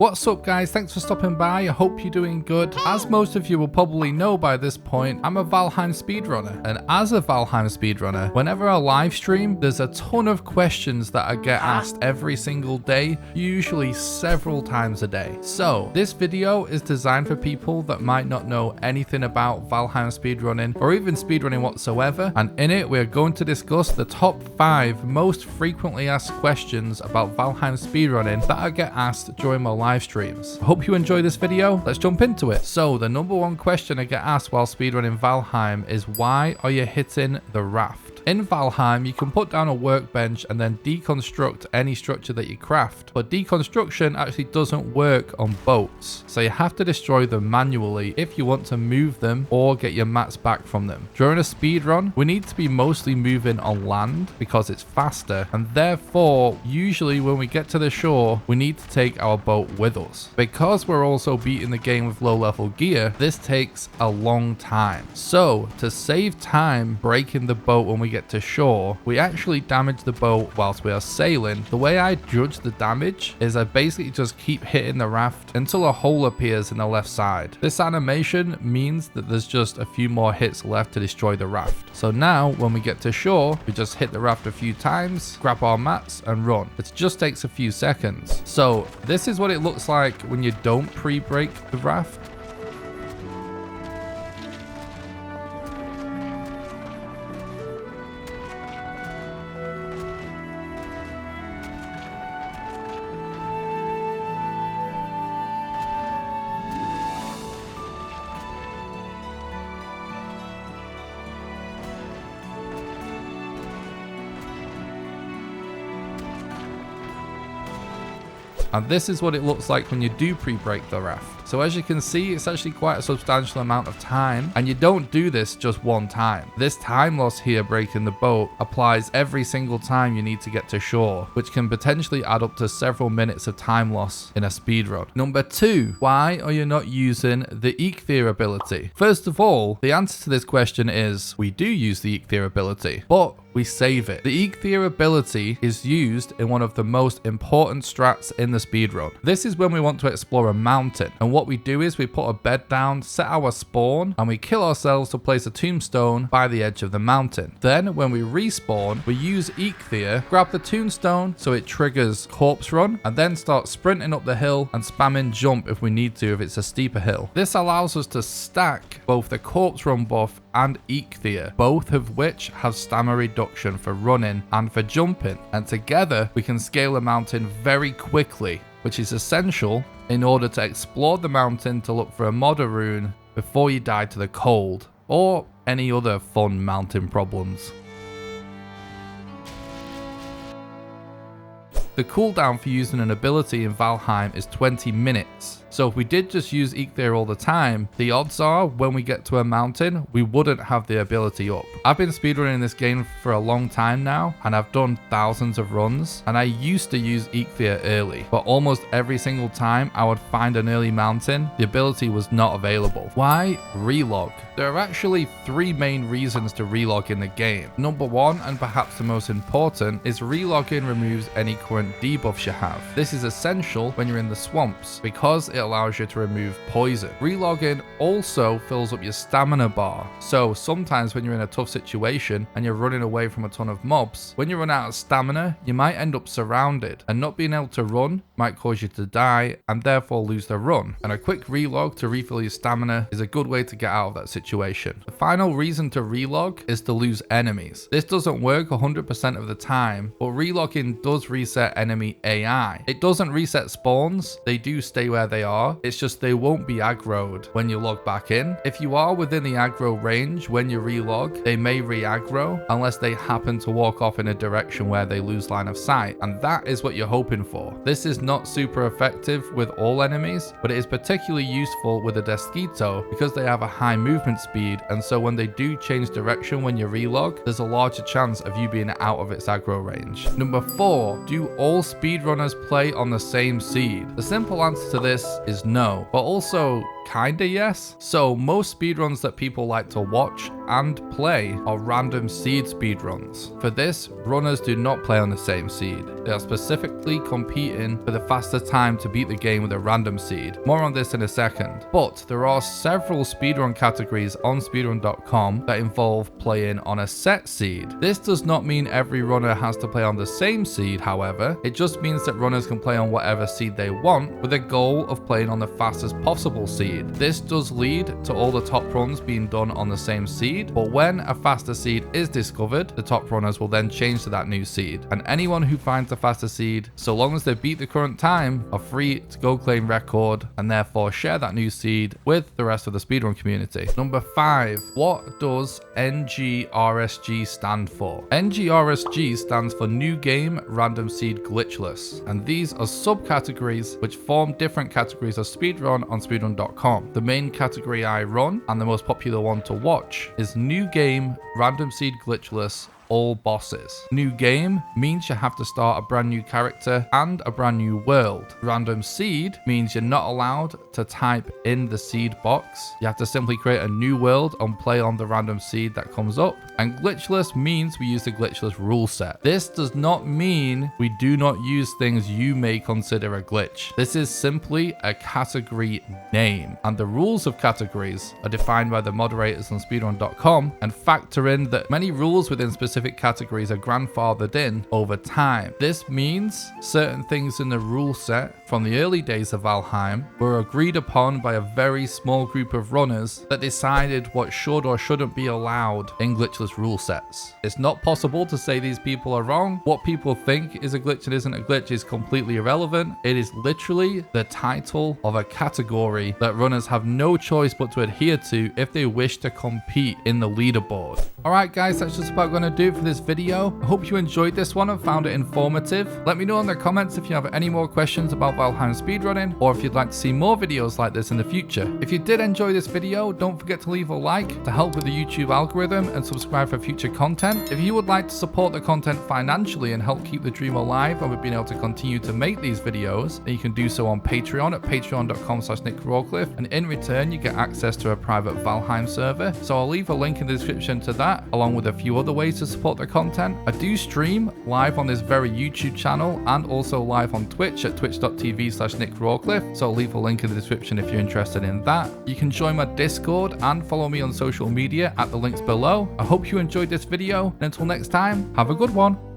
What's up guys, thanks for stopping by, I hope you're doing good. As most of you will probably know by this point, I'm a Valheim speedrunner, and as a Valheim speedrunner, whenever I live stream, there's a ton of questions that I get asked every single day, usually several times a day. So, this video is designed for people that might not know anything about Valheim speedrunning, or even speedrunning whatsoever, and in it we're going to discuss the top 5 most frequently asked questions about Valheim speedrunning that I get asked during my live streams. I hope you enjoy this video. Let's jump into it. So the number one question I get asked while speedrunning Valheim is, why are you hitting the raft? In Valheim, you can put down a workbench and then deconstruct any structure that you craft, but deconstruction actually doesn't work on boats, so you have to destroy them manually if you want to move them or get your mats back from them. During a speedrun, we need to be mostly moving on land because it's faster, and therefore, usually when we get to the shore, we need to take our boat with us. Because we're also beating the game with low level gear, this takes a long time. So, to save time breaking the boat when we get to shore, we actually damage the boat whilst we are sailing. The way I judge the damage is I basically just keep hitting the raft until a hole appears in the left side. This animation means that there's just a few more hits left to destroy the raft. So now when we get to shore, we just hit the raft a few times, grab our mats and run. It just takes a few seconds. So this is what it looks like when you don't pre-break the raft. And this is what it looks like when you do pre-break the raft. So as you can see, it's actually quite a substantial amount of time, and you don't do this just one time. This time loss here breaking the boat applies every single time you need to get to shore, which can potentially add up to several minutes of time loss in a speedrun. Number 2, why are you not using the eikthyr ability? First of all, the answer to this question is we do use the eikthyr ability, but we save it. The eikthyr ability is used in one of the most important strats in the speedrun. This is when we want to explore a mountain, and what we do is we put a bed down, set our spawn, and we kill ourselves to place a tombstone by the edge of the mountain. Then when we respawn, we use eikthyr, grab the tombstone so it triggers corpse run, and then start sprinting up the hill and spamming jump if we need to if it's a steeper hill. This allows us to stack both the corpse run buff and eikthyr, both of which have stamina reduction for running and for jumping, and together we can scale a mountain very quickly, which is essential in order to explore the mountain to look for a modder rune before you die to the cold or any other fun mountain problems. The cooldown for using an ability in Valheim is 20 minutes. So if we did just use eikthyr all the time, the odds are when we get to a mountain, we wouldn't have the ability up. I've been speedrunning this game for a long time now, and I've done thousands of runs, and I used to use eikthyr early, but almost every single time I would find an early mountain, the ability was not available. Why relog? There are actually 3 main reasons to relog in the game. Number 1, and perhaps the most important, is relogging removes any current debuffs you have. This is essential when you're in the swamps, because it allows you to remove poison. Relogging also fills up your stamina bar, so sometimes when you're in a tough situation and you're running away from a ton of mobs, when you run out of stamina, you might end up surrounded, and not being able to run might cause you to die and therefore lose the run. And a quick relog to refill your stamina is a good way to get out of that situation. The final reason to relog is to lose enemies. This doesn't work 100% of the time, but relogging does reset enemy AI. It doesn't reset spawns, they do stay where they are. It's just they won't be aggroed when you log back in. If you are within the aggro range when you relog, they may re-aggro unless they happen to walk off in a direction where they lose line of sight, and that is what you're hoping for. This is not super effective with all enemies, but it is particularly useful with a Desquito because they have a high movement speed, and so when they do change direction when you relog, there's a larger chance of you being out of its aggro range. Number 4, do all speedrunners play on the same seed? The simple answer to this is no, but also kinda yes. So most speedruns that people like to watch and play are random seed speedruns. For this, runners do not play on the same seed. They are specifically competing for the fastest time to beat the game with a random seed. More on this in a second. But there are several speedrun categories on speedrun.com that involve playing on a set seed. This does not mean every runner has to play on the same seed, however. It just means that runners can play on whatever seed they want with a goal of playing on the fastest possible seed. This does lead to all the top runs being done on the same seed, but when a faster seed is discovered, the top runners will then change to that new seed. And anyone who finds the faster seed, so long as they beat the current time, are free to go claim record and therefore share that new seed with the rest of the speedrun community. Number 5. What does NGRSG stand for? NGRSG stands for New Game Random Seed Glitchless, and these are subcategories which form different categories of speedrun on speedrun.com. The main category I run, and the most popular one to watch, is New Game Random Seed Glitchless all bosses. New game means you have to start a brand new character and a brand new world. Random seed means you're not allowed to type in the seed box. You have to simply create a new world and play on the random seed that comes up. And glitchless means we use the glitchless rule set. This does not mean we do not use things you may consider a glitch. This is simply a category name, and the rules of categories are defined by the moderators on speedrun.com and factor in that many rules within specific categories are grandfathered in over time. This means certain things in the rule set from the early days of Valheim were agreed upon by a very small group of runners that decided what should or shouldn't be allowed in glitchless rule sets. It's not possible to say these people are wrong. What people think is a glitch and isn't a glitch is completely irrelevant. It is literally the title of a category that runners have no choice but to adhere to if they wish to compete in the leaderboard. Alright guys, that's just about going to do it for this video. I hope you enjoyed this one and found it informative. Let me know in the comments if you have any more questions about Valheim speedrunning, or if you'd like to see more videos like this in the future. If you did enjoy this video, don't forget to leave a like to help with the YouTube algorithm and subscribe for future content. If you would like to support the content financially and help keep the dream alive and we've been able to continue to make these videos, then you can do so on Patreon at patreon.com/nickrawcliffe, and in return you get access to a private Valheim server. So I'll leave a link in the description to that, along with a few other ways to support the content. I do stream live on this very YouTube channel and also live on Twitch at twitch.tv/nickrawcliffe, so I'll leave a link in the description if you're interested in that. You can join my Discord and follow me on social media at the links below. I hope you enjoyed this video, and until next time, have a good one.